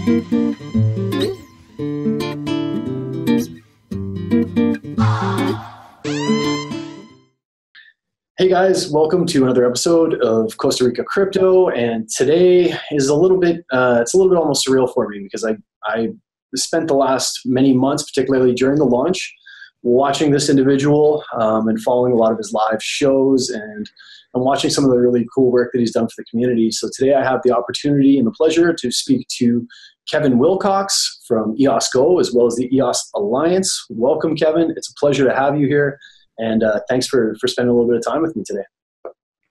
Hey guys, welcome to another episode of Costa Rica Crypto, and today is a little bit, it's a little bit almost surreal for me because I spent the last many months, particularly during the launch, watching this individual and following a lot of his live shows and watching some of the really cool work that he's done for the community. So today I have the opportunity and the pleasure to speak to Kevin Wilcox from EOSGO as well as the EOS Alliance. Welcome, Kevin. It's a pleasure to have you here. And thanks for spending a little bit of time with me today.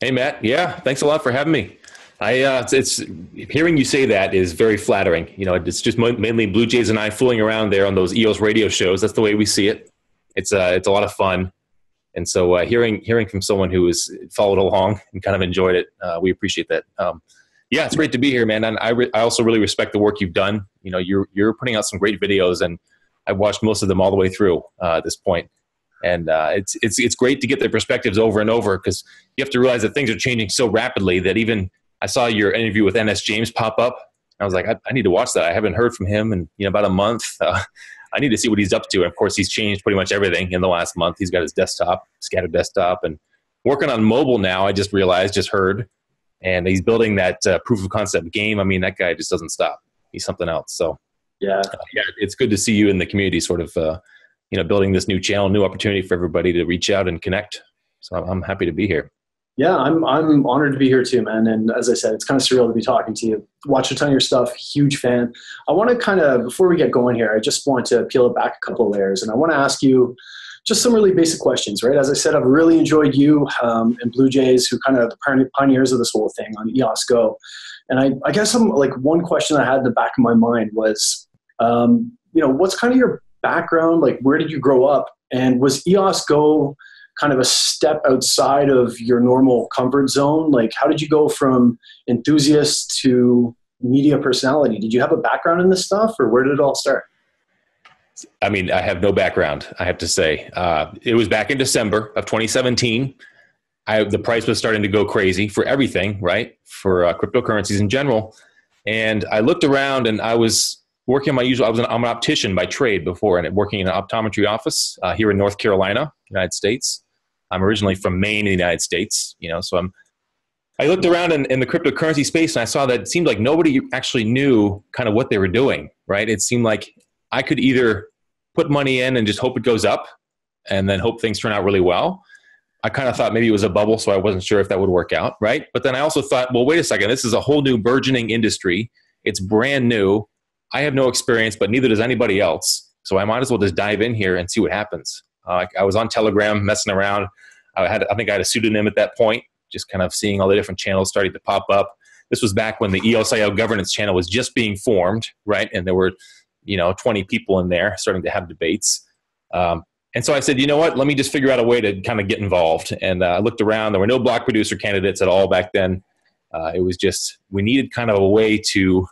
Hey, Matt. Yeah, thanks a lot for having me. It's hearing you say that is very flattering. You know, it's just mainly Blue Jays and I fooling around there on those EOS radio shows. That's the way we see it. It's a lot of fun. And so hearing from someone who has followed along and kind of enjoyed it, we appreciate that. Yeah, it's great to be here, man. And I also really respect the work you've done. You know, you're putting out some great videos, and I've watched most of them all the way through at this point. And it's great to get their perspectives over and over, because you have to realize that things are changing so rapidly that even I saw your interview with NS James pop up. I was like, I need to watch that. I haven't heard from him in about a month. I need to see what he's up to. And of course, he's changed pretty much everything in the last month. He's got his desktop, scattered desktop, and working on mobile now. I just heard, and he's building that proof of concept game. I mean, that guy just doesn't stop. He's something else. So yeah, it's good to see you in the community, sort of. Building this new channel, new opportunity for everybody to reach out and connect. So I'm happy to be here. Yeah, I'm honored to be here too, man. And as I said, it's kind of surreal to be talking to you. Watch a ton of your stuff, huge fan. I want to kind of, before we get going here, I just want to peel it back a couple of layers. And I want to ask you just some really basic questions, right? As I said, I've really enjoyed you and Blue Jays, who kind of the pioneers of this whole thing on EOSGO. And I guess one question I had in the back of my mind was, what's kind of your background? Like, where did you grow up? And was EOSGO kind of a step outside of your normal comfort zone? Like, how did you go from enthusiast to media personality? Did you have a background in this stuff, or where did it all start? I mean, I have no background, I have to say. It was back in December of 2017. The price was starting to go crazy for everything, right? For cryptocurrencies in general. And I looked around, and I was working I'm an optician by trade before, and working in an optometry office here in North Carolina, United States. I'm originally from Maine in the United States, so I looked around in the cryptocurrency space, and I saw that it seemed like nobody actually knew kind of what they were doing, right? It seemed like I could either put money in and just hope it goes up and then hope things turn out really well. I kind of thought maybe it was a bubble, so I wasn't sure if that would work out, right? But then I also thought, well, wait a second, this is a whole new burgeoning industry. It's brand new. I have no experience, but neither does anybody else. So I might as well just dive in here and see what happens. I was on Telegram messing around. I think I had a pseudonym at that point, just kind of seeing all the different channels starting to pop up. This was back when the EOSIO governance channel was just being formed, right? And there were, 20 people in there starting to have debates. And so I said, you know what? Let me just figure out a way to kind of get involved. And I looked around. There were no block producer candidates at all back then. It was just, we needed kind of a way to,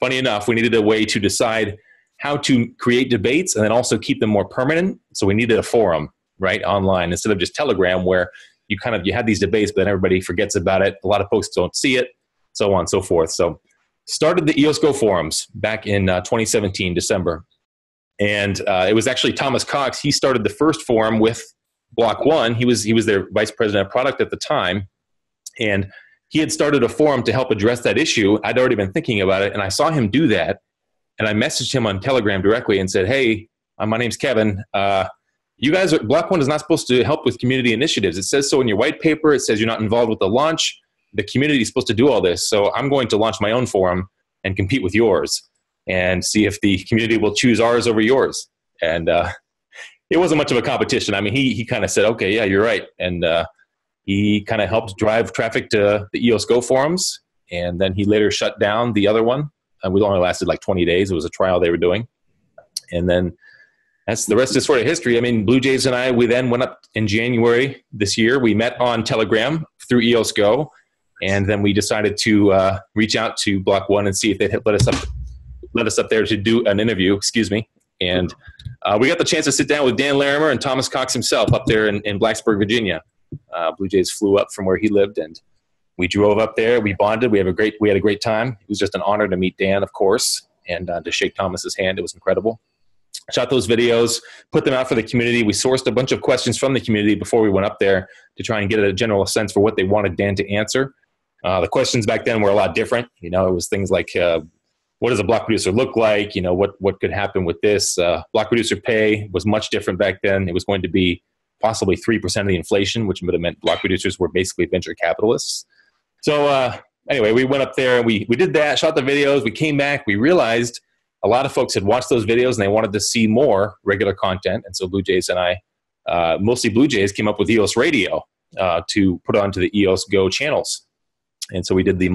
funny enough, we needed a way to decide how to create debates and then also keep them more permanent. So we needed a forum, right, online, instead of just Telegram, where you had these debates, but then everybody forgets about it. A lot of folks don't see it, so on and so forth. So started the EOSGO forums back in 2017, December. And it was actually Thomas Cox. He started the first forum with Block.one. He was their vice president of product at the time. And he had started a forum to help address that issue. I'd already been thinking about it, and I saw him do that. And I messaged him on Telegram directly and said, hey, my name's Kevin. You guys, Block.one is not supposed to help with community initiatives. It says so in your white paper. It says you're not involved with the launch. The community is supposed to do all this. So I'm going to launch my own forum and compete with yours and see if the community will choose ours over yours. And it wasn't much of a competition. I mean, he kind of said, okay, yeah, you're right. And he kind of helped drive traffic to the EOSGO forums, and then he later shut down the other one. It only lasted like 20 days. It was a trial they were doing. And then the rest is sort of history. I mean, Blue Jays and we then went up in January this year. We met on Telegram through EOSGO, and then we decided to reach out to Block.one and see if they'd let us up there to do an interview, And we got the chance to sit down with Dan Larimer and Thomas Cox himself up there in Blacksburg, Virginia. Blue Jays flew up from where he lived, and we drove up there. We bonded. We had a great time. It was just an honor to meet Dan, of course. and to shake Thomas's hand. It was incredible. Shot those videos, put them out for the community. We sourced a bunch of questions from the community before we went up there to try and get a general sense for what they wanted Dan to answer. The questions back then were a lot different. You know, it was things like, what does a block producer look like? You know, what could happen with this? Block producer pay was much different back then. It was going to be possibly 3% of the inflation, which would have meant block producers were basically venture capitalists. So anyway, we went up there and we did that, shot the videos. We came back. We realized a lot of folks had watched those videos and they wanted to see more regular content. And so Blue Jays and I, mostly Blue Jays, came up with EOS Radio to put onto the EOSGO channels. And so we did the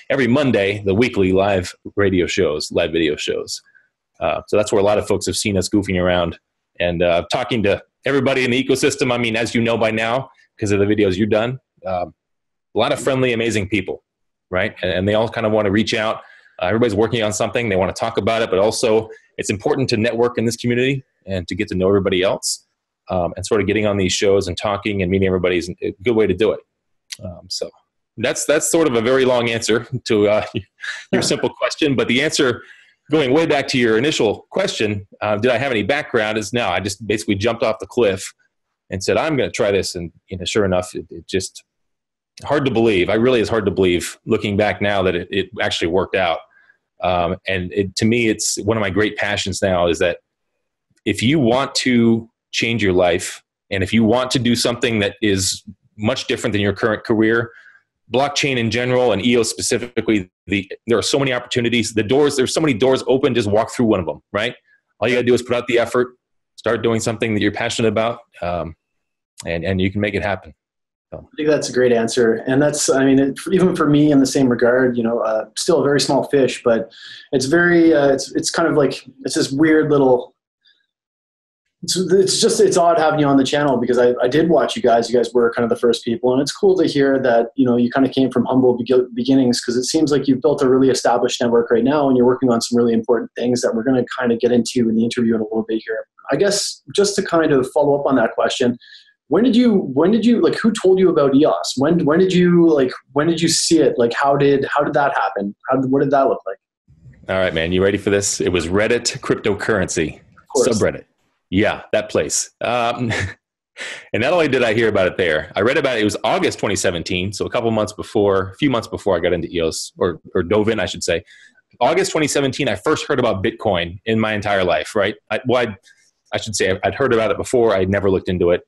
every Monday, the weekly live video shows. So that's where a lot of folks have seen us goofing around and talking to everybody in the ecosystem. I mean, as you know by now, because of the videos you've done, a lot of friendly, amazing people, right? And they all kind of want to reach out. Everybody's working on something. They want to talk about it, but also it's important to network in this community and to get to know everybody else. And sort of getting on these shows and talking and meeting everybody is a good way to do it. So that's sort of a very long answer to your simple question. But the answer, going way back to your initial question, did I have any background, is no. I just basically jumped off the cliff and said, I'm going to try this. And sure enough, it just hard to believe. It really is hard to believe looking back now that it actually worked out. And to me, it's one of my great passions now is that if you want to change your life and if you want to do something that is much different than your current career, blockchain in general and EOS specifically, there are so many opportunities. There's so many doors open, just walk through one of them, right? All you got to do is put out the effort, start doing something that you're passionate about, and you can make it happen. So. I think that's a great answer. And that's, I mean, even for me in the same regard, still a very small fish, but it's very, it's kind of like, it's this weird little, it's odd having you on the channel because I did watch you guys. You guys were kind of the first people, and it's cool to hear that, you kind of came from humble beginnings, because it seems like you've built a really established network right now and you're working on some really important things that we're going to kind of get into in the interview in a little bit here. I guess just to kind of follow up on that question, when did you like, who told you about EOS? When did you see it? Like, how did that happen? What did that look like? All right, man, you ready for this? It was Reddit cryptocurrency subreddit. Yeah, that place. And not only did I hear about it there, I read about it. It was August 2017, so a few months before I got into EOS, or dove in, I should say. August 2017, I first heard about Bitcoin in my entire life, right? I should say I'd heard about it before. I'd never looked into it.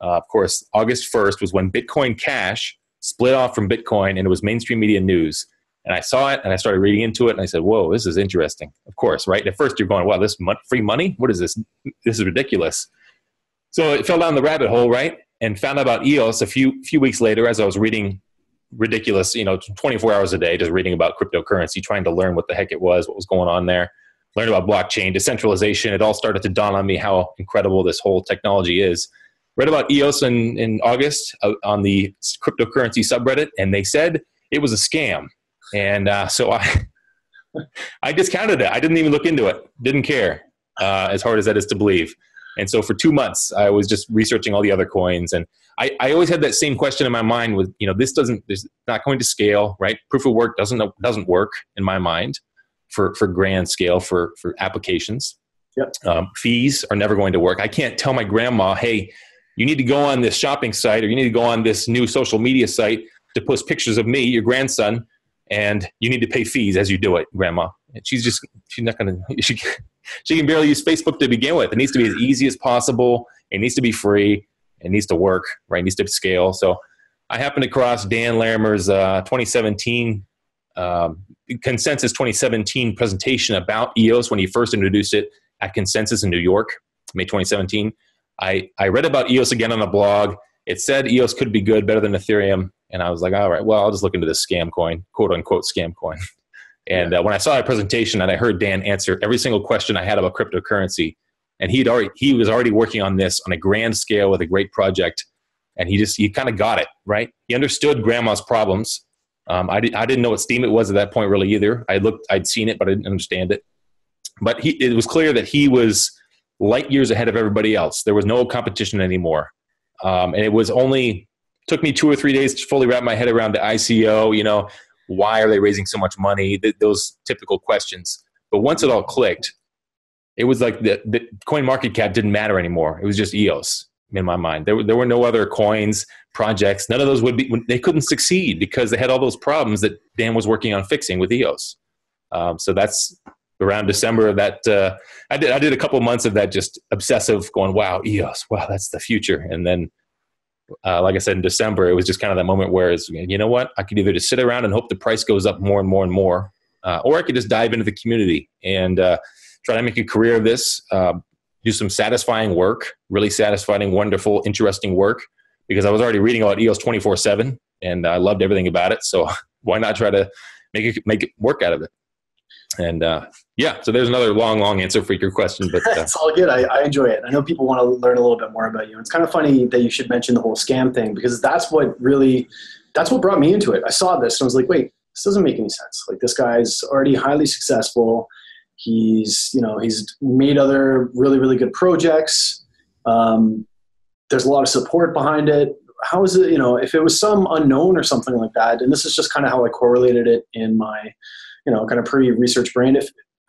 Of course, August 1st was when Bitcoin Cash split off from Bitcoin, and it was mainstream media news. And I saw it, and I started reading into it, and I said, whoa, this is interesting. Of course, right? At first, you're going, wow, this free money? What is this? This is ridiculous. So it fell down the rabbit hole, right? And found out about EOS a few weeks later as I was reading ridiculous, 24 hours a day, just reading about cryptocurrency, trying to learn what the heck it was, what was going on there. Learned about blockchain, decentralization. It all started to dawn on me how incredible this whole technology is. Read about EOS in August on the cryptocurrency subreddit, and they said it was a scam. And so I discounted it. I didn't even look into it. Didn't care, as hard as that is to believe. And so for 2 months, I was just researching all the other coins. And I always had that same question in my mind with, this not going to scale, right? Proof of work doesn't work in my mind for grand scale, for applications. Yep. Fees are never going to work. I can't tell my grandma, hey, you need to go on this shopping site, or you need to go on this new social media site to post pictures of me, your grandson, and you need to pay fees as you do it, Grandma. And she's not going to, she can barely use Facebook to begin with. It needs to be as easy as possible. It needs to be free. It needs to work, right? It needs to scale. So I happened across Dan Larimer's 2017, Consensus 2017 presentation about EOS when he first introduced it at Consensus in New York, May 2017. I read about EOS again on a blog. It said EOS could be good, better than Ethereum. And I was like, all right, well, I'll just look into this scam coin, quote unquote scam coin. And when I saw that presentation and I heard Dan answer every single question I had about cryptocurrency, and he was already working on this on a grand scale with a great project, and he kind of got it, right? He understood Grandma's problems. I didn't know what Steam it was at that point really either. I'd seen it, but I didn't understand it. But it was clear that he was light years ahead of everybody else. There was no competition anymore. And it took me 2 or 3 days to fully wrap my head around the ICO, Why are they raising so much money? Those typical questions. But once it all clicked, it was like the coin market cap didn't matter anymore. It was just EOS in my mind. There were no other coins, projects. None of those they couldn't succeed because they had all those problems that Dan was working on fixing with EOS. So that's around December of that. I did a couple months of that, just obsessive going, wow, EOS, wow, that's the future. And then, like I said, in December, it was just kind of that moment where it's, you know what, I could either just sit around and hope the price goes up more and more and more, or I could just dive into the community and try to make a career of this, do some satisfying work, really satisfying, wonderful, interesting work, because I was already reading about EOS 24/7 and I loved everything about it. So why not try to make it work out of it? And so there's another long answer for your question, but it's all good. I enjoy it. I know people want to learn a little bit more about you. It's kind of funny that you should mention the whole scam thing, because that's what brought me into it. I saw this and I was like, wait, this doesn't make any sense. Like, this guy's already highly successful. He's made other really, really good projects. There's a lot of support behind it. How is it, if it was some unknown or something like that, and this is just kind of how I correlated it in my, kind of pre-research brain.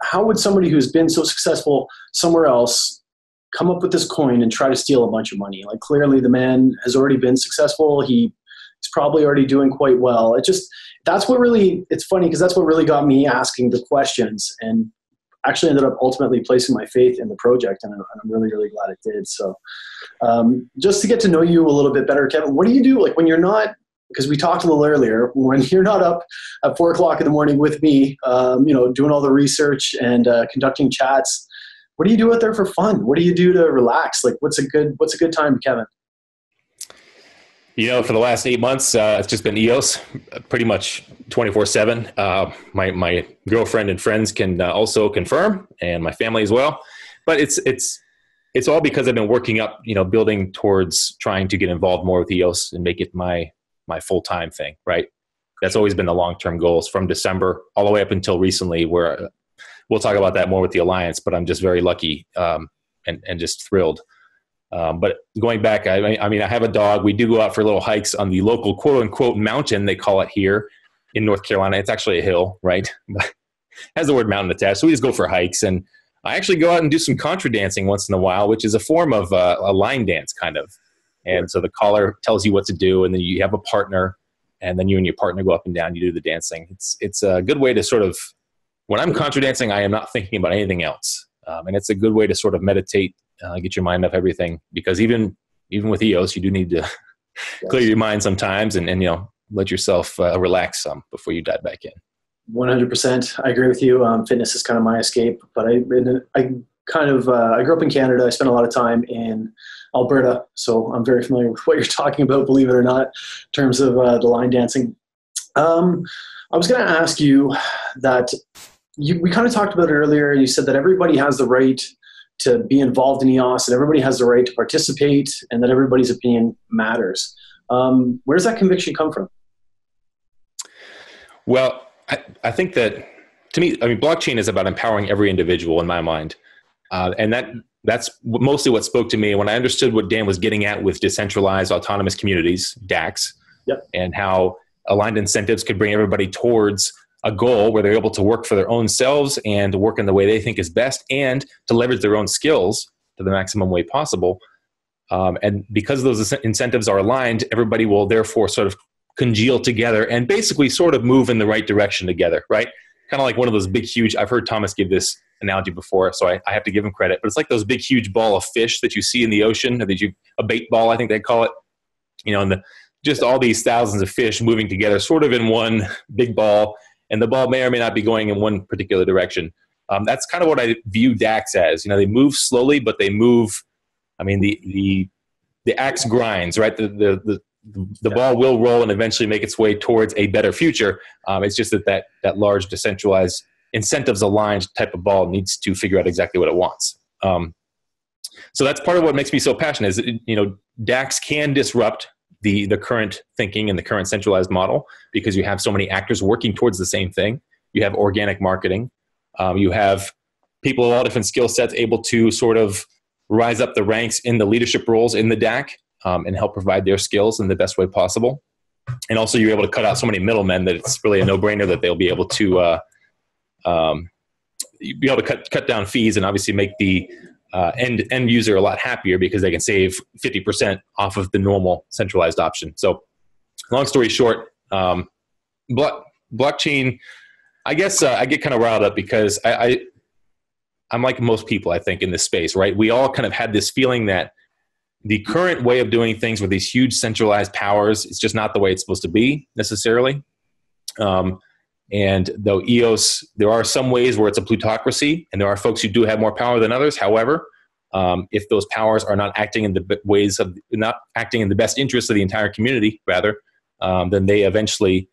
How would somebody who's been so successful somewhere else come up with this coin and try to steal a bunch of money? Like, clearly the man has already been successful. He's probably already doing quite well. It's funny because that's what really got me asking the questions, and actually ended up ultimately placing my faith in the project. And I'm really, really glad it did. So just to get to know you a little bit better, Kevin, what do you do? Like, when you're not, because we talked a little earlier, when you're not up at 4:00 in the morning with me, doing all the research and conducting chats, what do you do out there for fun? What do you do to relax? Like, what's a good time, Kevin? For the last 8 months, it's just been EOS, pretty much 24/7. My girlfriend and friends can also confirm, and my family as well. But it's all because I've been working up, building towards trying to get involved more with EOS and make it my full-time thing, right? That's always been the long-term goals from December all the way up until recently, where we'll talk about that more with the Alliance, but I'm just very lucky and just thrilled. But going back, I have a dog. We do go out for little hikes on the local quote-unquote mountain, they call it here in North Carolina. It's actually a hill, right? But it has the word mountain attached, so we just go for hikes. And I actually go out and do some contra dancing once in a while, which is a form of a line dance, kind of. And so the caller tells you what to do, and then you have a partner, and then you and your partner go up and down. You do the dancing. It's a good way to sort of, when I'm contra dancing, I am not thinking about anything else, and it's a good way to sort of meditate, get your mind off everything. Because even with EOS, you do need to clear your mind sometimes, and let yourself relax some before you dive back in. 100%. I agree with you. Fitness is kind of my escape, but I grew up in Canada. I spent a lot of time in Alberta, so I'm very familiar with what you're talking about, believe it or not, in terms of the line dancing. I was going to ask you that we kind of talked about it earlier. You said that everybody has the right to be involved in EOS, and everybody has the right to participate, and that everybody's opinion matters. Where does that conviction come from? Well, I think that, to me, blockchain is about empowering every individual in my mind. And that's mostly what spoke to me when I understood what Dan was getting at with decentralized autonomous communities, DACs, yep, and how aligned incentives could bring everybody towards a goal where they're able to work for their own selves and work in the way they think is best, and to leverage their own skills to the maximum way possible. And because those incentives are aligned, everybody will therefore sort of congeal together and basically sort of move in the right direction together, right? Kind of like one of those big, huge, I've heard Thomas give this analogy before, so I have to give him credit, but it's like those big, huge ball of fish that you see in the ocean, or a bait ball, I think they call it, and just all these thousands of fish moving together sort of in one big ball, and the ball may or may not be going in one particular direction. That's kind of what I view DACs as. They move slowly, but they move, the axe grinds, right? The ball will roll and eventually make its way towards a better future. It's just that large decentralized, incentives aligned type of ball needs to figure out exactly what it wants. So that's part of what makes me so passionate is, DACs can disrupt the current thinking and the current centralized model, because you have so many actors working towards the same thing. You have organic marketing. You have people of all different skill sets able to sort of rise up the ranks in the leadership roles in the DAC, and help provide their skills in the best way possible. And also you're able to cut out so many middlemen that it's really a no-brainer that they'll be able to cut down fees and obviously make the end user a lot happier because they can save 50% off of the normal centralized option. So long story short, blockchain, I guess I get kind of riled up because I'm like most people, I think, in this space, right? We all kind of had this feeling that the current way of doing things with these huge centralized powers is just not the way it's supposed to be necessarily. And though EOS, there are some ways where it's a plutocracy, and there are folks who do have more power than others. However, if those powers are not acting in the best interest of the entire community, rather, then they eventually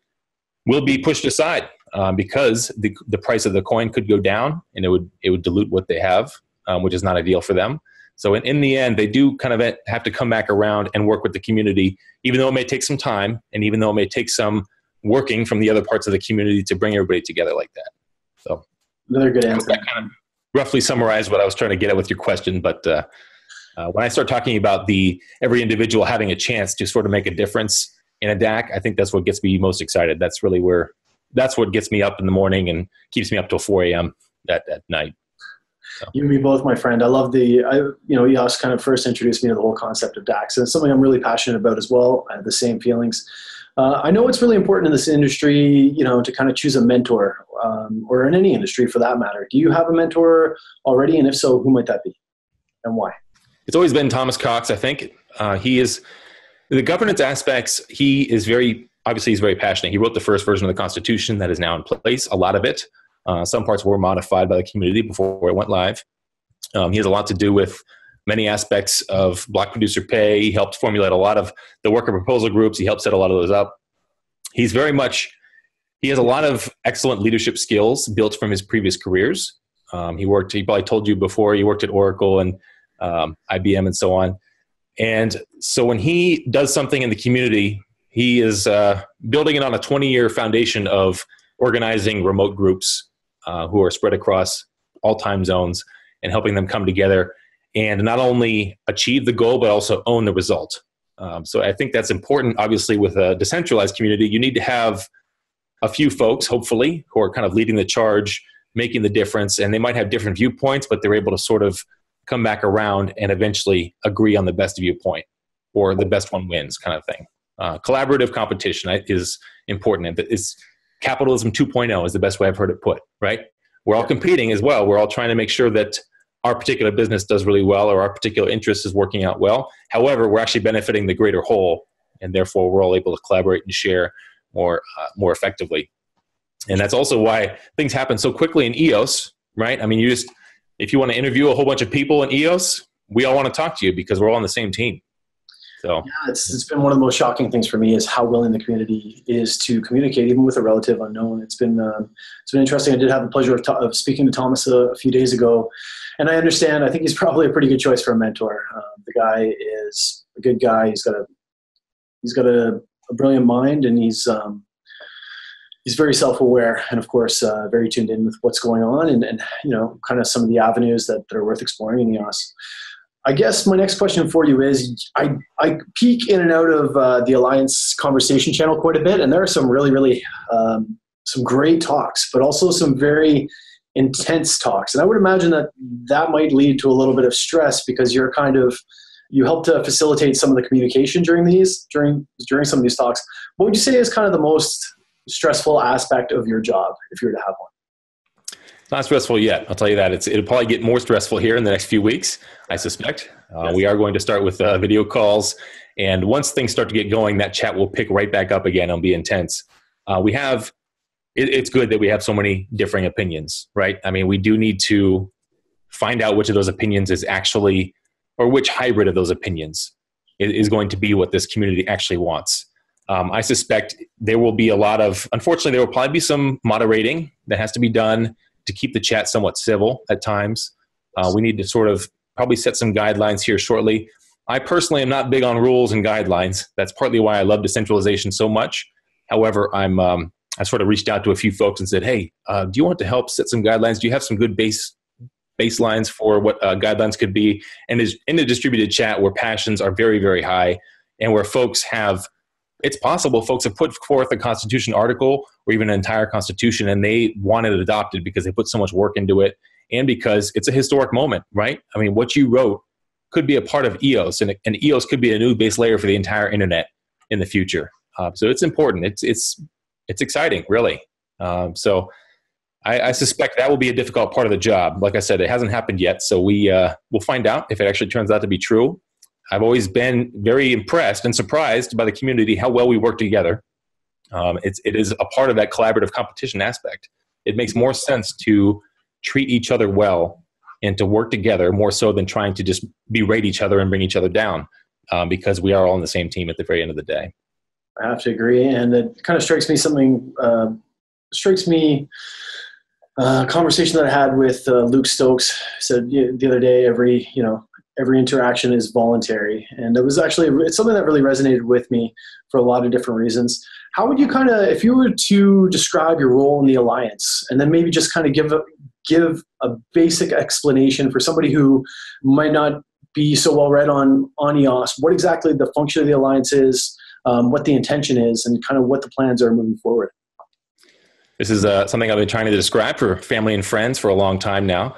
will be pushed aside because the price of the coin could go down, and it would dilute what they have, which is not ideal for them. So in the end, they do kind of have to come back around and work with the community, even though it may take some time, and even though it may take some working from the other parts of the community to bring everybody together like that. So another good answer. That kind of roughly summarized what I was trying to get at with your question. But when I start talking about every individual having a chance to sort of make a difference in a DAC, I think that's what gets me most excited. That's what gets me up in the morning and keeps me up till 4 a.m. at night. So. You and me both, my friend. I love EOS kind of first introduced me to the whole concept of DAX. And it's something I'm really passionate about as well. I have the same feelings. I know it's really important in this industry, to kind of choose a mentor, or in any industry for that matter. Do you have a mentor already? And if so, who might that be and why? It's always been Thomas Cox, I think. He is the governance aspects. He's very passionate. He wrote the first version of the Constitution that is now in place, a lot of it. Some parts were modified by the community before it went live. He has a lot to do with many aspects of block producer pay. He helped formulate a lot of the worker proposal groups. He helped set a lot of those up. He has a lot of excellent leadership skills built from his previous careers. He probably told you before, he worked at Oracle and IBM and so on. And so when he does something in the community, he is building it on a 20-year foundation of organizing remote groups who are spread across all time zones and helping them come together and not only achieve the goal, but also own the result. So I think that's important. Obviously, with a decentralized community, you need to have a few folks, hopefully, who are kind of leading the charge, making the difference, and they might have different viewpoints, but they're able to sort of come back around and eventually agree on the best viewpoint, or the best one wins kind of thing. Collaborative competition is important. Capitalism 2.0 is the best way I've heard it put, right? We're all competing as well. We're all trying to make sure that our particular business does really well, or our particular interest is working out well. However, we're actually benefiting the greater whole, and therefore we're all able to collaborate and share more effectively. And that's also why things happen so quickly in EOS, right? I mean, if you want to interview a whole bunch of people in EOS, we all want to talk to you because we're all on the same team. So yeah, it's been one of the most shocking things for me is how willing the community is to communicate, even with a relative unknown. It's been interesting. I did have the pleasure of speaking to Thomas a few days ago, and I understand. I think he's probably a pretty good choice for a mentor. The guy is a good guy. He's got a brilliant mind, and he's very self-aware, and of course very tuned in with what's going on, and kind of some of the avenues that are worth exploring in EOS. I guess my next question for you is, I peek in and out of the Alliance conversation channel quite a bit, and there are some really, really some great talks, but also some very intense talks. And I would imagine that might lead to a little bit of stress because you help to facilitate some of the communication during some of these talks. What would you say is kind of the most stressful aspect of your job, if you were to have one? It's not stressful yet. I'll tell you that. It'll probably get more stressful here in the next few weeks, I suspect. Yes. We are going to start with video calls. And once things start to get going, that chat will pick right back up again and be intense. It's good that we have so many differing opinions, right? I mean, we do need to find out which of those opinions is actually, or which hybrid of those opinions is going to be what this community actually wants. I suspect there will be unfortunately, there will probably be some moderating that has to be done to keep the chat somewhat civil at times. We need to sort of probably set some guidelines here shortly. I personally am not big on rules and guidelines. That's partly why I love decentralization so much. However, I sort of reached out to a few folks and said, hey, do you want to help set some guidelines? Do you have some good baselines for what guidelines could be? And in the distributed chat where passions are very, very high and where folks have it's possible folks have put forth a constitution article or even an entire constitution, and they wanted it adopted because they put so much work into it and because it's a historic moment, right? I mean, what you wrote could be a part of EOS, and EOS could be a new base layer for the entire internet in the future. So it's important. It's exciting, really. So I suspect that will be a difficult part of the job. Like I said, it hasn't happened yet, so we'll find out if it actually turns out to be true. I've always been very impressed and surprised by the community, how well we work together. It is a part of that collaborative competition aspect. It makes more sense to treat each other well and to work together more so than trying to just berate each other and bring each other down, because we are all on the same team at the very end of the day. I have to agree, and it kind of strikes me a conversation that I had with Luke Stokes. Said the other day, every interaction is voluntary, and it's something that really resonated with me for a lot of different reasons. How would you if you were to describe your role in the Alliance, and then maybe just kind of give a basic explanation for somebody who might not be so well read on EOS, what exactly the function of the Alliance is, what the intention is, and kind of what the plans are moving forward? This is something I've been trying to describe for family and friends for a long time now,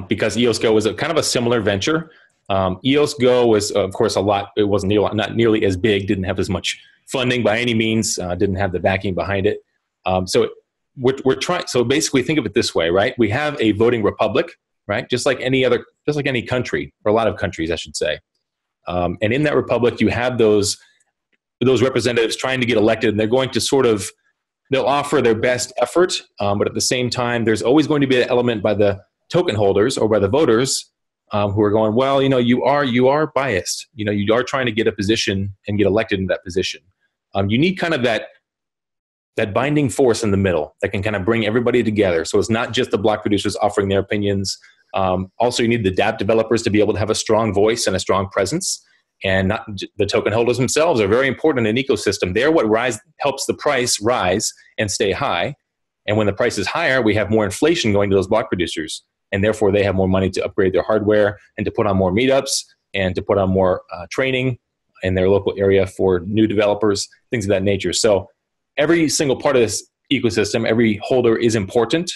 because EOSGO was kind of a similar venture. EOSGO was, of course, it wasn't not nearly as big, didn't have as much funding by any means, didn't have the backing behind it. So basically think of it this way, right? We have a voting republic, right? Just like any country, or a lot of countries, I should say. And in that republic, you have those representatives trying to get elected, and they're going to they'll offer their best effort, but at the same time, there's always going to be an element by the token holders or by the voters who are going, well, you are biased. You are trying to get a position and get elected in that position. You need kind of that binding force in the middle that can kind of bring everybody together. So it's not just the block producers offering their opinions. Also, you need the dApp developers to be able to have a strong voice and a strong presence. And not the token holders themselves are very important in an ecosystem. They're what helps the price rise and stay high. And when the price is higher, we have more inflation going to those block producers. And therefore, they have more money to upgrade their hardware and to put on more meetups and to put on more training in their local area for new developers, things of that nature. So every single part of this ecosystem, every holder is important.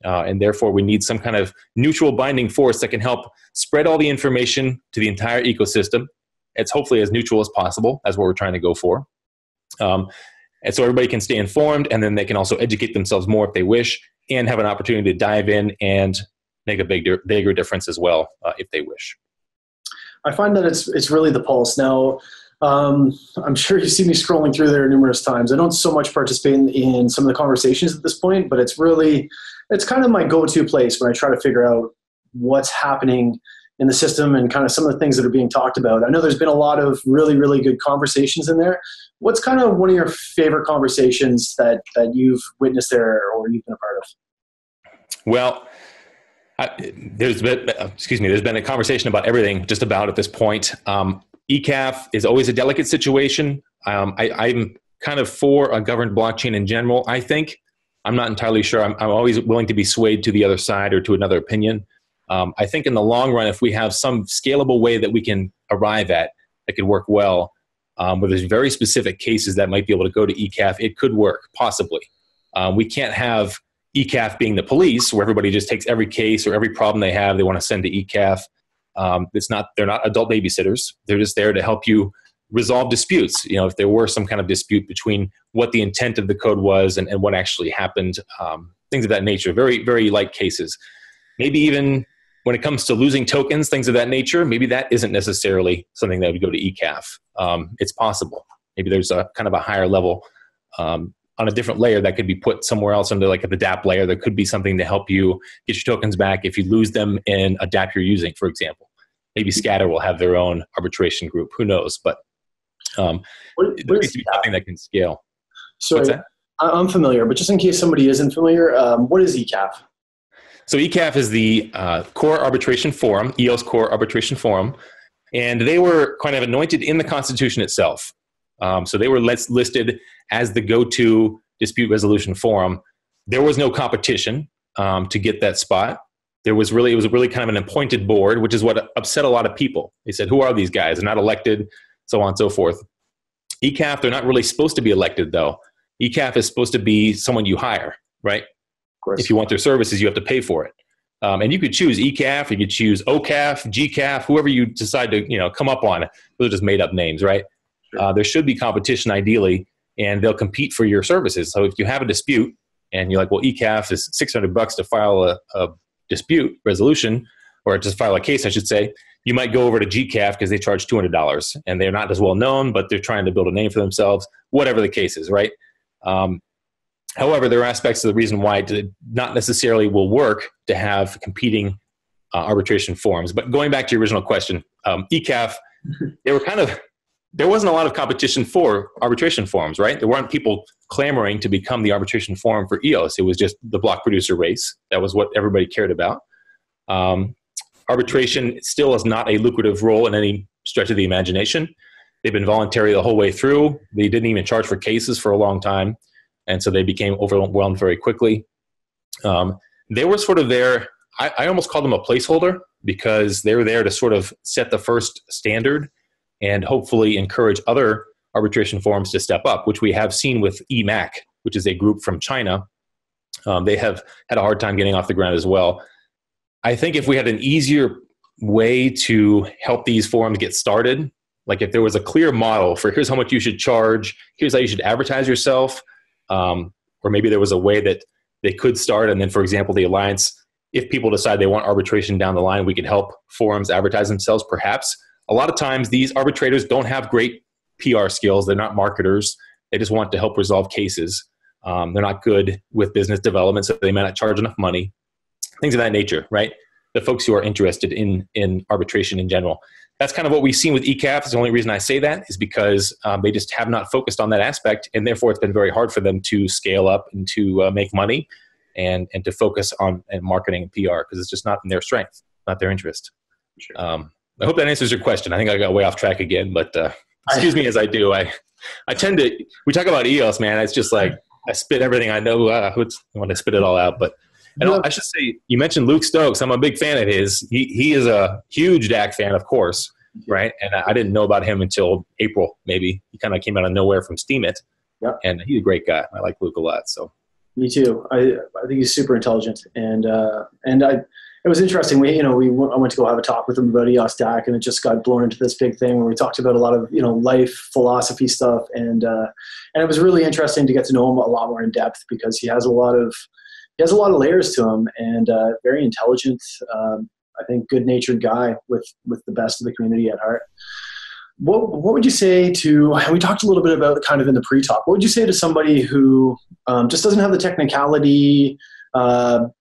And therefore, we need some kind of neutral binding force that can help spread all the information to the entire ecosystem. It's hopefully as neutral as possible. That's what we're trying to go for. And so everybody can stay informed, and then they can also educate themselves more if they wish, and have an opportunity to dive in and make a bigger difference as well if they wish. I find that it's really the pulse. Now, I'm sure you see me scrolling through there numerous times. I don't so much participate in some of the conversations at this point, but it's kind of my go-to place when I try to figure out what's happening in the system and kind of some of the things that are being talked about. I know there's been a lot of really, really good conversations in there. What's kind of one of your favorite conversations that you've witnessed there or you've been a part of? Well, there's been a conversation about everything just about at this point. ECAF is always a delicate situation. I'm kind of for a governed blockchain in general, I think. I'm not entirely sure. I'm always willing to be swayed to the other side or to another opinion. I think in the long run, if we have some scalable way that we can arrive at that could work well, where there's very specific cases that might be able to go to ECAF, it could work, possibly. We can't have ECAF being the police, where everybody just takes every case or every problem they have, they want to send to ECAF. They're not adult babysitters. They're just there to help you resolve disputes. If there were some kind of dispute between what the intent of the code was and what actually happened, things of that nature, very, very light cases. Maybe even when it comes to losing tokens, things of that nature, maybe that isn't necessarily something that would go to ECAF. It's possible. Maybe there's a kind of a higher level on a different layer that could be put somewhere else under like the dApp layer. There could be something to help you get your tokens back if you lose them in a dApp you're using, for example. Maybe Scatter will have their own arbitration group. Who knows? But there needs to be something that can scale. Sorry, I'm familiar, but just in case somebody isn't familiar, what is ECAF? So ECAF is the Core Arbitration Forum, EOS Core Arbitration Forum, and they were kind of anointed in the Constitution itself. So they were listed as the go-to dispute resolution forum. There was no competition to get that spot. It was really kind of an appointed board, which is what upset a lot of people. They said, who are these guys? They're not elected, so on and so forth. ECAF, they're not really supposed to be elected though. ECAF is supposed to be someone you hire, right? Of course. If you want their services, you have to pay for it. And you could choose ECAF, you could choose OCAF, GCAF, whoever you decide to, come up on. Those are just made up names, right? Sure. There should be competition ideally, and they'll compete for your services. So if you have a dispute and you're like, well, ECAF is $600 to file a dispute resolution, or just file a case, I should say, you might go over to GCAF because they charge $200 and they're not as well known, but they're trying to build a name for themselves, whatever the case is, right? However, there are aspects of the reason why it not necessarily will work to have competing arbitration forms. But going back to your original question, ECAF, there wasn't a lot of competition for arbitration forms, right? There weren't people clamoring to become the arbitration forum for EOS. It was just the block producer race. That was what everybody cared about. Arbitration still is not a lucrative role in any stretch of the imagination. They've been voluntary the whole way through. They didn't even charge for cases for a long time. And so they became overwhelmed very quickly. They were sort of there. I almost call them a placeholder because they were there to sort of set the first standard and hopefully encourage other arbitration forums to step up, which we have seen with EMAC, which is a group from China. They have had a hard time getting off the ground as well. I think if we had an easier way to help these forums get started, like if there was a clear model for here's how much you should charge, here's how you should advertise yourself, or maybe there was a way that they could start. And then, for example, the Alliance, if people decide they want arbitration down the line, we could help forums advertise themselves, perhaps. A lot of times these arbitrators don't have great PR skills. They're not marketers. They just want to help resolve cases. They're not good with business development, so they may not charge enough money. Things of that nature, right? The folks who are interested in arbitration in general. That's kind of what we've seen with ECAF. The only reason I say that is because they just have not focused on that aspect, and therefore it's been very hard for them to scale up and to make money and to focus on marketing and PR because it's just not in their strength, not their interest. Sure. I hope that answers your question. I think I got way off track again, but excuse me as I do. I tend to, we talk about EOS, man. It's just like I spit everything I know. I want to spit it all out, but and I should say, you mentioned Luke Stokes. I'm a big fan of his. He is a huge DAC fan, of course, right? And I didn't know about him until April, maybe. He kind of came out of nowhere from Steam It. Yep. And he's a great guy. I like Luke a lot. So me too. I think he's super intelligent, and it was interesting. I went to go have a talk with him about EOS DAC, and it just got blown into this big thing where we talked about a lot of life philosophy stuff, and it was really interesting to get to know him a lot more in depth because he has a lot of layers to him, and very intelligent. I think good-natured guy with the best of the community at heart. What would you say to? We talked a little bit about kind of in the pre-talk. What would you say to somebody who just doesn't have the technicality, and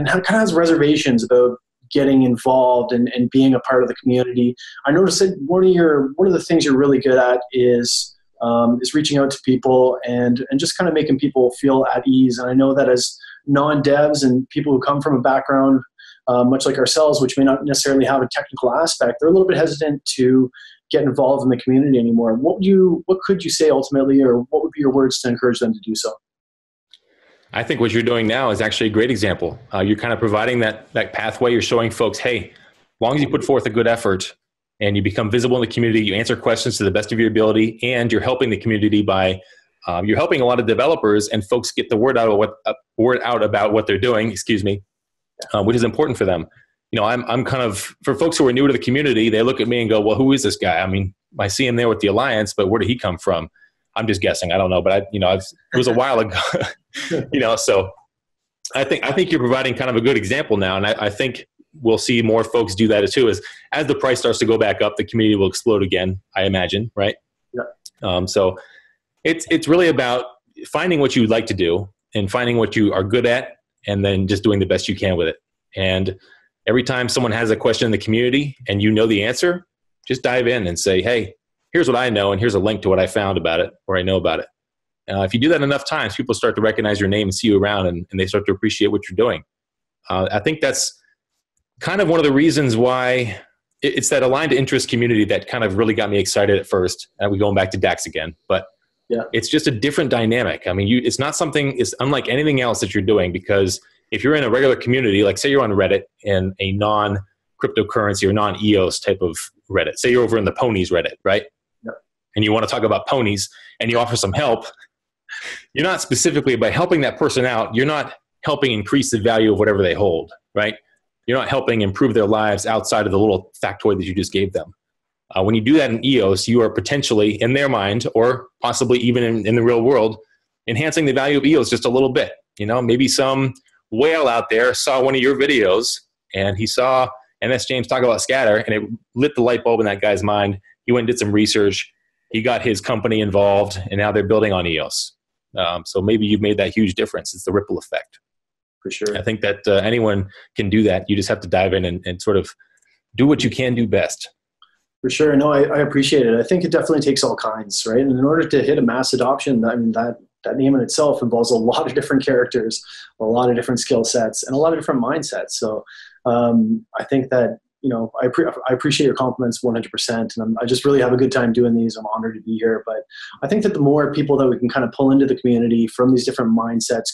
kind of has reservations about getting involved and being a part of the community? I noticed that one of the things you're really good at is reaching out to people and just kind of making people feel at ease. And I know that as non-devs and people who come from a background much like ourselves, which may not necessarily have a technical aspect, they're a little bit hesitant to get involved in the community anymore. What could you say ultimately, or what would be your words to encourage them to do so? I think what you're doing now is actually a great example. You're kind of providing that pathway. You're showing folks, hey, as long as you put forth a good effort and you become visible in the community, you answer questions to the best of your ability, and you're helping the community by you're helping a lot of developers, and folks get the word out about what they're doing. Which is important for them. I'm kind of, for folks who are new to the community, they look at me and go, well, who is this guy? I mean, I see him there with the Alliance, but where did he come from? I'm just guessing. I don't know, but it was a while ago, so I think you're providing kind of a good example now. And I think we'll see more folks do that too. As the price starts to go back up, the community will explode again, I imagine. Right. Yeah. So it's really about finding what you like to do and finding what you are good at, and then just doing the best you can with it. And every time someone has a question in the community and you know the answer, just dive in and say, hey, here's what I know, and here's a link to what I found about it, or I know about it. If you do that enough times, people start to recognize your name and see you around, and they start to appreciate what you're doing. I think that's kind of one of the reasons why it's that aligned interest community that kind of really got me excited at first. And we're going back to DAX again, but yeah, it's just a different dynamic. I mean, it's unlike anything else that you're doing, because if you're in a regular community, like say you're on Reddit in a non-cryptocurrency or non-EOS type of Reddit, say you're over in the ponies Reddit, right? Yep. and you want to talk about ponies and you offer some help, you're not specifically, by helping that person out, you're not helping increase the value of whatever they hold, right? You're not helping improve their lives outside of the little factoid that you just gave them. When you do that in EOS, you are potentially, in their mind, or possibly even in the real world, enhancing the value of EOS just a little bit. You know, maybe some whale out there saw one of your videos and he saw NS James talk about scatter, and it lit the light bulb in that guy's mind. He went and did some research. He got his company involved, and now they're building on EOS. So maybe you've made that huge difference. It's the ripple effect. For sure. I think that anyone can do that. You just have to dive in and sort of do what you can do best. For sure. No, I appreciate it. I think it definitely takes all kinds, right? And in order to hit a mass adoption, I mean, that name in itself involves a lot of different characters, a lot of different skill sets, and a lot of different mindsets. So I think that, you know, I appreciate your compliments 100%. And I just really have a good time doing these. I'm honored to be here. But I think that the more people that we can kind of pull into the community from these different mindsets,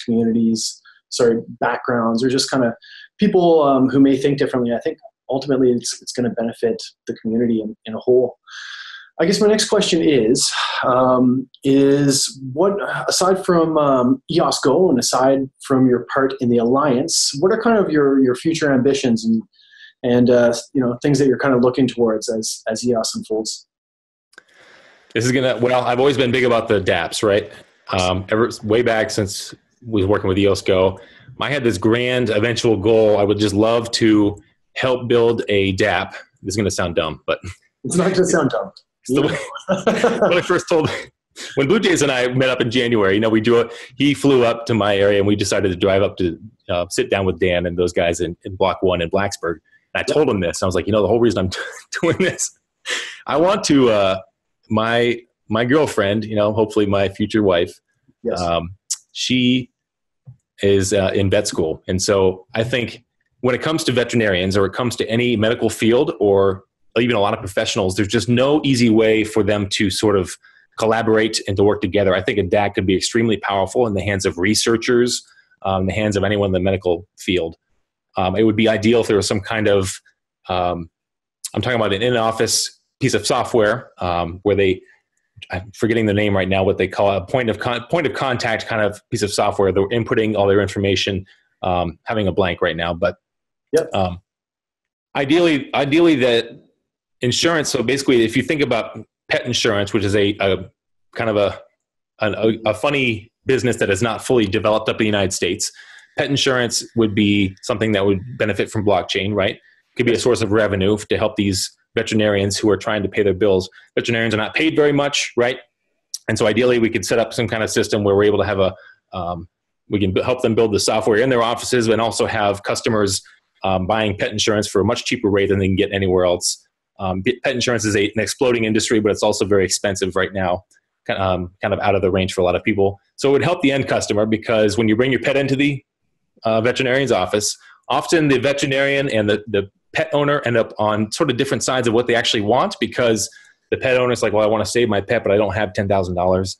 backgrounds, or just kind of people who may think differently, I think ultimately it's going to benefit the community in a whole. I guess my next question is what, aside from EOSGO and aside from your part in the Alliance, what are kind of your future ambitions and you know, things that you're kind of looking towards as EOS unfolds? This is well, I've always been big about the dApps, right? Way back since we was working with EOSGO, I had this grand eventual goal. I would just love to help build a dApp. This is going to sound dumb, but it's not going to sound dumb. When I first told, when Blue Jays and I met up in January, you know, he flew up to my area and we decided to drive up to sit down with Dan and those guys in Block 1 in Blacksburg. And I told him this. I was like, you know, the whole reason I'm doing this, I want to, my girlfriend, you know, hopefully my future wife, yes. She is in vet school. And so I think when it comes to veterinarians, or it comes to any medical field, or even a lot of professionals, there's just no easy way for them to sort of collaborate and to work together. I think a DAC could be extremely powerful in the hands of researchers, in the hands of anyone in the medical field. It would be ideal if there was some kind of, I'm talking about an in-office piece of software where I'm forgetting the name right now, what they call a point of contact kind of piece of software. They're inputting all their information, having a blank right now. But yep. Ideally that insurance. So basically, if you think about pet insurance, which is a kind of a funny business that is not fully developed up in the United States, pet insurance would be something that would benefit from blockchain, right? Could be a source of revenue to help these veterinarians who are trying to pay their bills. Veterinarians are not paid very much, right? And so ideally we could set up some kind of system where we're able to have we can help them build the software in their offices, and also have customers buying pet insurance for a much cheaper rate than they can get anywhere else. Pet insurance is an exploding industry, but it's also very expensive right now, kind of out of the range for a lot of people. So it would help the end customer, because when you bring your pet into the veterinarian's office, often the veterinarian and the pet owner end up on sort of different sides of what they actually want, because the pet owner's like, well, I want to save my pet, but I don't have $10,000.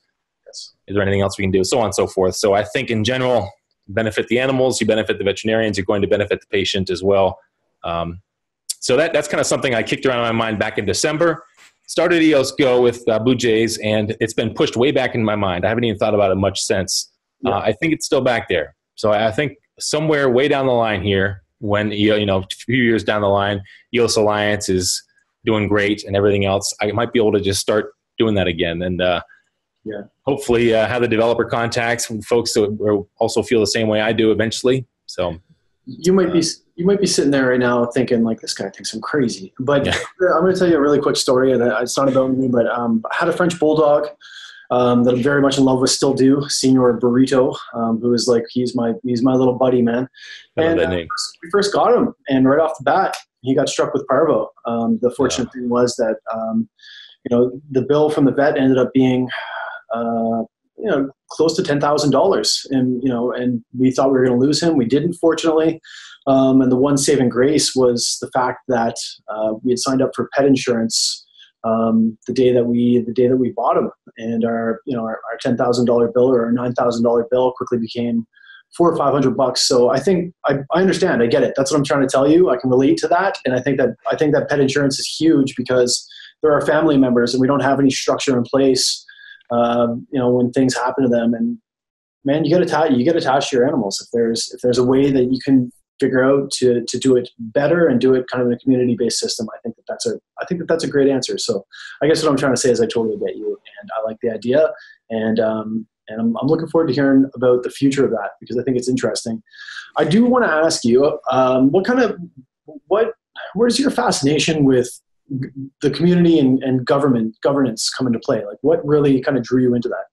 Yes. Is there anything else we can do? So on and so forth. So I think in general, benefit the animals, you benefit the veterinarians, you're going to benefit the patient as well. So that's kind of something I kicked around in my mind back in December. Started EOSGO with Blue Jays, and it's been pushed way back in my mind. I haven't even thought about it much since. Yeah. I think it's still back there. So I think somewhere way down the line here, when a few years down the line, EOS Alliance is doing great and everything else, I might be able to just start doing that again, and hopefully have the developer contacts from folks that also feel the same way I do eventually. So you might be sitting there right now thinking, like, this guy thinks I'm crazy. But yeah. I'm going to tell you a really quick story, and it's not about me, but I had a French bulldog that I'm very much in love with, still do, Senior Burrito, who is like, he's my little buddy, man. And we first got him, and right off the bat, he got struck with parvo. The fortunate thing was that the bill from the vet ended up being close to $10,000, and we thought we were going to lose him. We didn't, fortunately. And the one saving grace was the fact that we had signed up for pet insurance the day that we bought him, and our $10,000 bill or our $9,000 bill quickly became $400 or $500. So I think I understand. I get it. That's what I'm trying to tell you. I can relate to that, and I think that pet insurance is huge, because they're our family members and we don't have any structure in place, when things happen to them. And man, you get attached to your animals. If there's a way that you can figure out to do it better and do it kind of in a community-based system, I think that's a great answer. So I guess what I'm trying to say is I totally get you, and I like the idea, and I'm looking forward to hearing about the future of that, because I think it's interesting. I do want to ask you, where's your fascination with the community and governance come into play? Like, what really kind of drew you into that?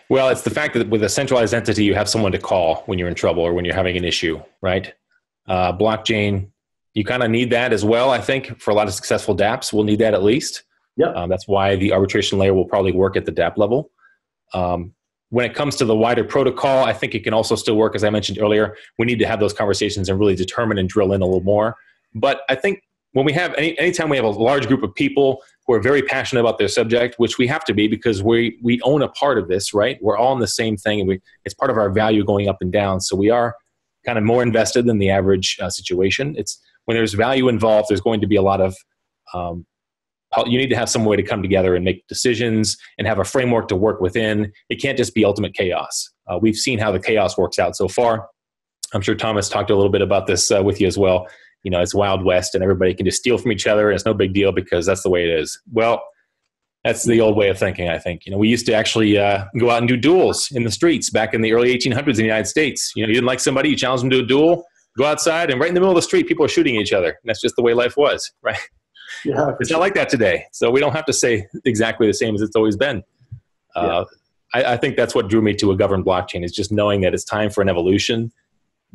Well, it's the fact that with a centralized entity, you have someone to call when you're in trouble or when you're having an issue, right? Blockchain, you kind of need that as well, I think, for a lot of successful dApps. We'll need that at least. Yeah. That's why the arbitration layer will probably work at the dApp level. When it comes to the wider protocol, I think it can also still work. As I mentioned earlier, we need to have those conversations and really determine and drill in a little more. But I think when we have anytime we have a large group of people who are very passionate about their subject, which we have to be because we own a part of this, right? We're all in the same thing, and it's part of our value going up and down. So we are kind of more invested than the average situation. It's when there's value involved, there's going to be a lot of you need to have some way to come together and make decisions and have a framework to work within. It can't just be ultimate chaos. We've seen how the chaos works out so far. I'm sure Thomas talked a little bit about this with you as well. It's Wild West and everybody can just steal from each other and it's no big deal because that's the way it is. Well, that's the old way of thinking, I think. We used to actually go out and do duels in the streets back in the early 1800s in the United States. You didn't like somebody, you challenged them to a duel, go outside, and right in the middle of the street, people are shooting each other. And that's just the way life was, right? Yeah, it's not like that today. So we don't have to say exactly the same as it's always been. I think that's what drew me to a governed blockchain, is just knowing that it's time for an evolution.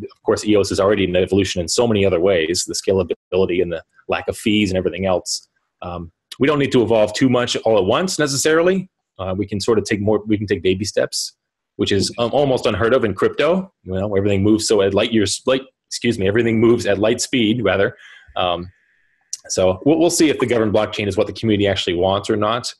Of course, EOS is already an evolution in so many other ways, the scalability and the lack of fees and everything else. We don't need to evolve too much all at once necessarily. We can sort of take baby steps, which is almost unheard of in crypto. Everything moves so at everything moves at light speed rather. So we'll see if the governed blockchain is what the community actually wants or not.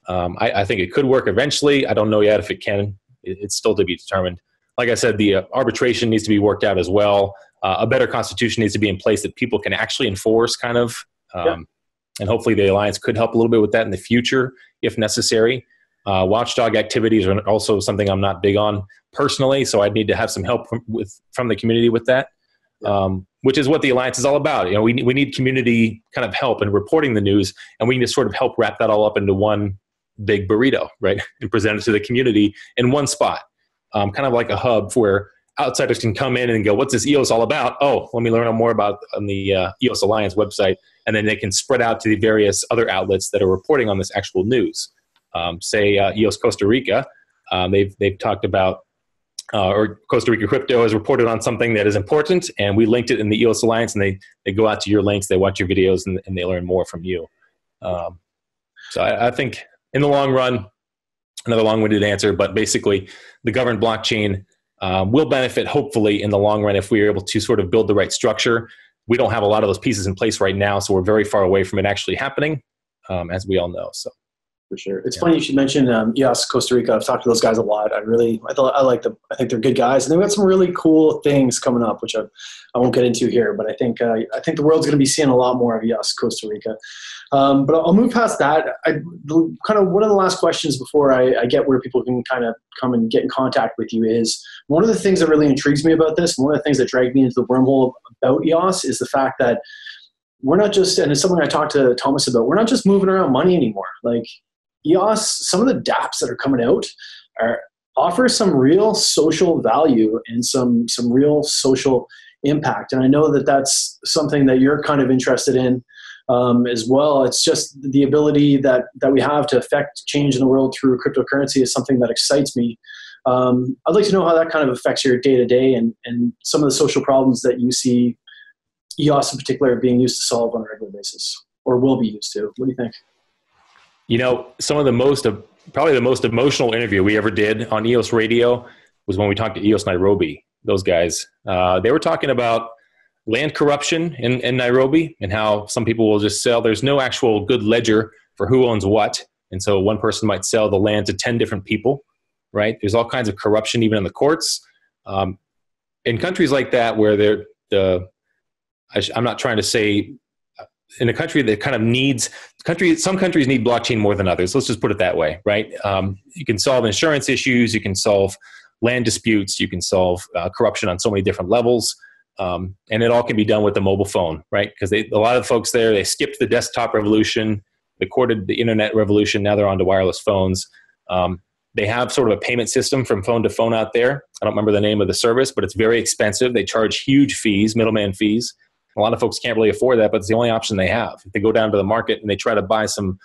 I think it could work eventually. I don't know yet if it can. It's still to be determined. Like I said, the arbitration needs to be worked out as well. A better constitution needs to be in place that people can actually enforce kind of. And hopefully the Alliance could help a little bit with that in the future if necessary. Watchdog activities are also something I'm not big on personally, so I'd need to have some help from the community with that. Which is what the Alliance is all about. We need community kind of help in reporting the news, and we can just sort of help wrap that all up into one big burrito, right? And present it to the community in one spot. Kind of like a hub where outsiders can come in and go, what's this EOS all about? Oh, let me learn more about on the EOS Alliance website. And then they can spread out to the various other outlets that are reporting on this actual news. Say EOS Costa Rica, they've talked about or Costa Rica Crypto has reported on something that is important, and we linked it in the EOS Alliance, and they go out to your links, they watch your videos, and they learn more from you. So I think in the long run, another long-winded answer, but basically the governed blockchain will benefit, hopefully, in the long run if we are able to sort of build the right structure. We don't have a lot of those pieces in place right now, so we're very far away from it actually happening, as we all know. So. For sure. It's funny you should mention EOS Costa Rica. I've talked to those guys a lot. I like them. I think they're good guys, and they've got some really cool things coming up, which I won't get into here. But I think the world's going to be seeing a lot more of EOS Costa Rica. But I'll move past that. Kind of one of the last questions before I get where people can kind of come and get in contact with you is, one of the things that really intrigues me about this, one of the things that dragged me into the wormhole about EOS is the fact that we're not just, and it's something I talked to Thomas about, we're not just moving around money anymore. Like, EOS, some of the dApps that are coming out offer some real social value and some real social impact. And I know that that's something that you're kind of interested in as well. It's just the ability that we have to affect change in the world through cryptocurrency is something that excites me. I'd like to know how that kind of affects your day-to-day and some of the social problems that you see EOS in particular being used to solve on a regular basis, or will be used to. What do you think? Some of probably the most emotional interview we ever did on EOS Radio was when we talked to EOS Nairobi. Those guys, they were talking about land corruption in Nairobi and how some people will just sell. There's no actual good ledger for who owns what. And so one person might sell the land to 10 different people, right? There's all kinds of corruption even in the courts. In countries like that where I'm not trying to say in a country that kind of needs some countries need blockchain more than others. Let's just put it that way, right? You can solve insurance issues, you can solve land disputes, you can solve corruption on so many different levels, and it all can be done with a mobile phone, right? Because a lot of folks there, they skipped the desktop revolution, they courted the internet revolution. Now they're onto wireless phones. They have sort of a payment system from phone to phone out there. I don't remember the name of the service, but it's very expensive. They charge huge fees, middleman fees. A lot of folks can't really afford that, but it's the only option they have. If they go down to the market and they try to buy some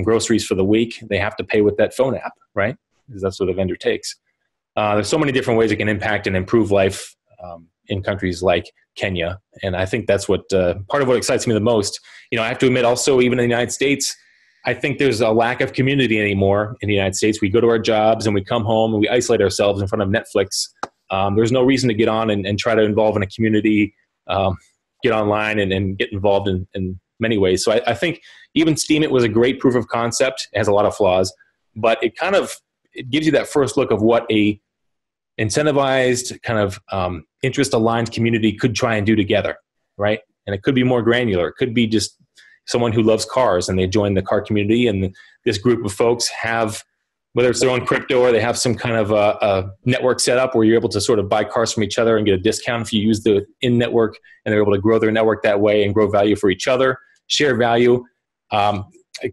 groceries for the week, they have to pay with that phone app, right? Because that's what the vendor takes. There's so many different ways it can impact and improve life in countries like Kenya. And I think that's what part of what excites me the most. You know, I have to admit also, even in the United States, I think there's a lack of community anymore in the United States. We go to our jobs and we come home and we isolate ourselves in front of Netflix. There's no reason to get on and try to involve in a community, get online and get involved in many ways. So I think even Steam It was a great proof of concept. It has a lot of flaws, but it gives you that first look of what a incentivized kind of interest-aligned community could try and do together, right? And it could be more granular. It could be just someone who loves cars and they join the car community, and this group of folks have, whether it's their own crypto or they have some kind of a network set up where you're able to sort of buy cars from each other and get a discount if you use the in-network, and they're able to grow their network that way and grow value for each other, share value.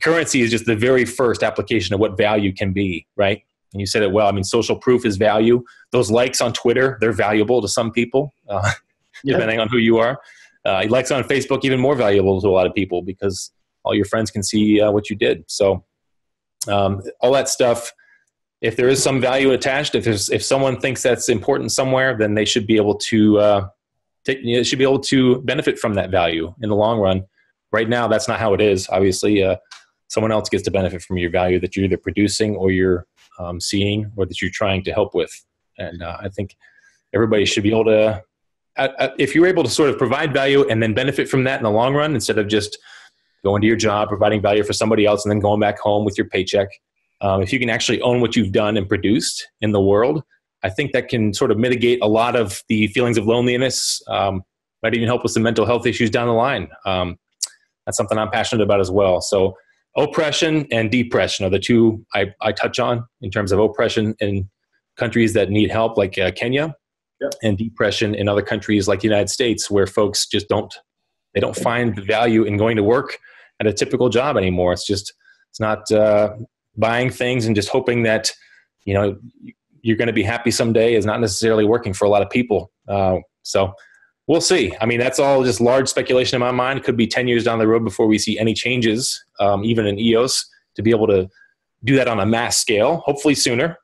Currency is just the very first application of what value can be, right? And you said it well. I mean, social proof is value. Those likes on Twitter, they're valuable to some people, depending on who you are. Likes on Facebook, even more valuable to a lot of people because all your friends can see what you did. So all that stuff, if there is some value attached, if someone thinks that's important somewhere, then they should be able to benefit from that value in the long run. Right now, that's not how it is. Obviously, someone else gets to benefit from your value that you're either producing or you're seeing or that you're trying to help with. And I think everybody should be able to, if you're able to sort of provide value and then benefit from that in the long run, instead of just going to your job, providing value for somebody else, and then going back home with your paycheck. If you can actually own what you've done and produced in the world, I think that can sort of mitigate a lot of the feelings of loneliness, might even help with some mental health issues down the line. That's something I'm passionate about as well. So oppression and depression are the two I touch on in terms of oppression in countries that need help, like Kenya, and depression in other countries like the United States, where folks just don't find the value in going to work at a typical job anymore. It's not buying things and just hoping that, you know, you're going to be happy someday is not necessarily working for a lot of people. So we'll see. I mean, that's all just large speculation in my mind. It could be 10 years down the road before we see any changes, even in EOS, to be able to do that on a mass scale, hopefully sooner.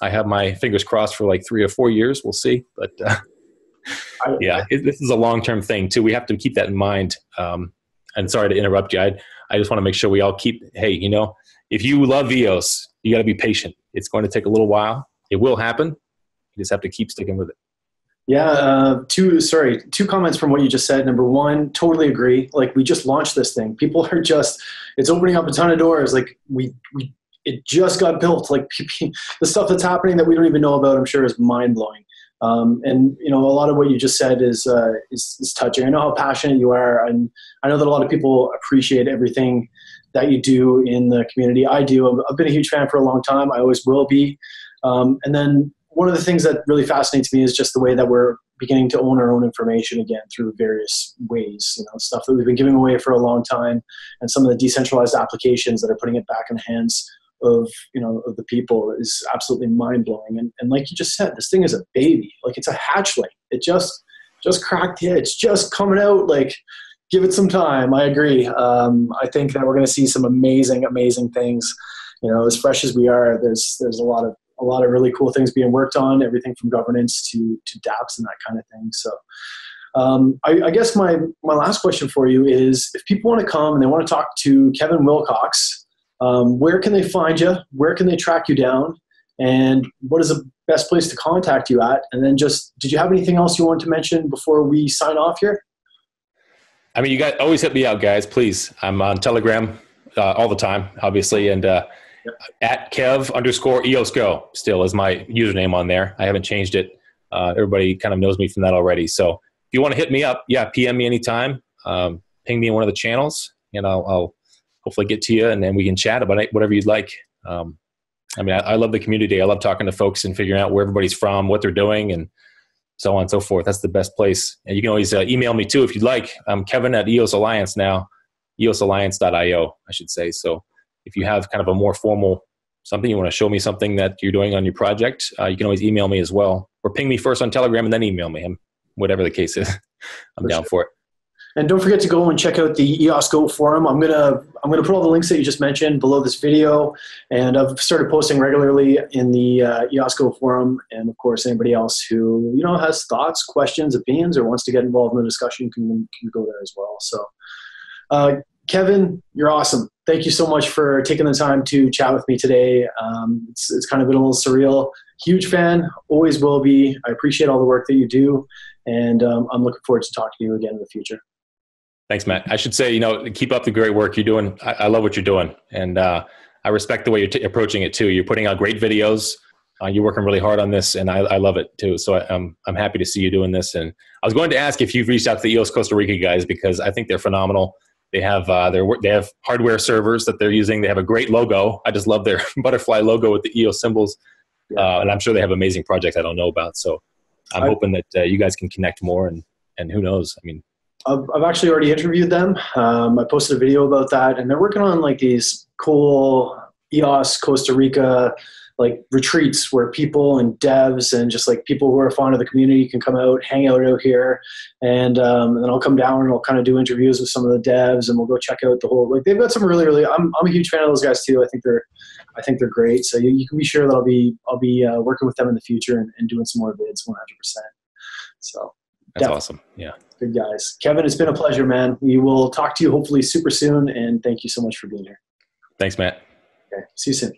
I have my fingers crossed for like 3 or 4 years. We'll see. But this is a long-term thing too. We have to keep that in mind. And sorry to interrupt you. I just want to make sure we all keep, hey, you know, if you love EOS, you got to be patient. It's going to take a little while. It will happen. You just have to keep sticking with it. Yeah, two comments from what you just said. Number one, totally agree. Like, we just launched this thing. People are it's opening up a ton of doors. Like, it just got built. Like, the stuff that's happening that we don't even know about, I'm sure, is mind blowing. And you know, a lot of what you just said is touching. I know how passionate you are, and I know that a lot of people appreciate everything that you do in the community. I do. I've been a huge fan for a long time. I always will be. And then one of the things that really fascinates me is just the way that we're beginning to own our own information again through various ways, you know, stuff that we've been giving away for a long time, and some of the decentralized applications that are putting it back in the hands of the people is absolutely mind-blowing. And like you just said, this thing is a baby. Like, it's a hatchling. It just cracked the edge, just coming out. Like, give it some time. I agree. I think that we're going to see some amazing things. You know, as fresh as we are, there's a lot of really cool things being worked on, everything from governance to dApps and that kind of thing. So I guess my last question for you is, if people want to come and they want to talk to Kevin Wilcox, where can they find you? Where can they track you down? And what is the best place to contact you at? And then did you have anything else you wanted to mention before we sign off here? I mean, you guys always hit me out, guys, please. I'm on Telegram all the time, obviously. And at Kev_EOSGO still is my username on there. I haven't changed it. Everybody kind of knows me from that already. So if you want to hit me up, PM me anytime. ping me in one of the channels, and I'll hopefully get to you, and then we can chat about it, whatever you'd like. I mean, I love the community. I love talking to folks and figuring out where everybody's from, what they're doing, and so on and so forth. That's the best place. And you can always email me too if you'd like. I'm Kevin at EOS Alliance now, EOSalliance.io, I should say. So if you have kind of a more formal something, you want to show me something that you're doing on your project, you can always email me as well. Or ping me first on Telegram and then email me. Whatever the case is, I'm down for it. And don't forget to go and check out the EOSGO forum. I'm gonna put all the links that you just mentioned below this video, and I've started posting regularly in the EOSGO forum. And of course, anybody else who has thoughts, questions, opinions, or wants to get involved in the discussion can go there as well. So, Kevin, you're awesome. Thank you so much for taking the time to chat with me today. It's kind of been a little surreal. Huge fan, always will be. I appreciate all the work that you do, and I'm looking forward to talking to you again in the future. Thanks, Matt. I should say, keep up the great work you're doing. I love what you're doing. And I respect the way you're approaching it too. You're putting out great videos. You're working really hard on this, and I love it too. So I'm happy to see you doing this. And I was going to ask if you've reached out to the EOS Costa Rica guys, because I think they're phenomenal. They have they have hardware servers that they're using. They have a great logo. I just love their butterfly logo with the EOS symbols. Yeah. And I'm sure they have amazing projects I don't know about. So I'm hoping that you guys can connect more, and who knows? I mean, I've actually already interviewed them. I posted a video about that, and they're working on like these cool EOS Costa Rica retreats where people and devs and just like people who are fond of the community can come out, hang out here, and then I'll come down and I'll kind of do interviews with some of the devs, and we'll go check out the whole. They've got some really. I'm a huge fan of those guys too. I think they're great. So you can be sure that I'll be working with them in the future and doing some more vids 100%. So that's definitely awesome. Yeah. Good guys. Kevin, it's been a pleasure, man. We will talk to you hopefully super soon, and thank you so much for being here. Thanks, Matt. Okay. See you soon.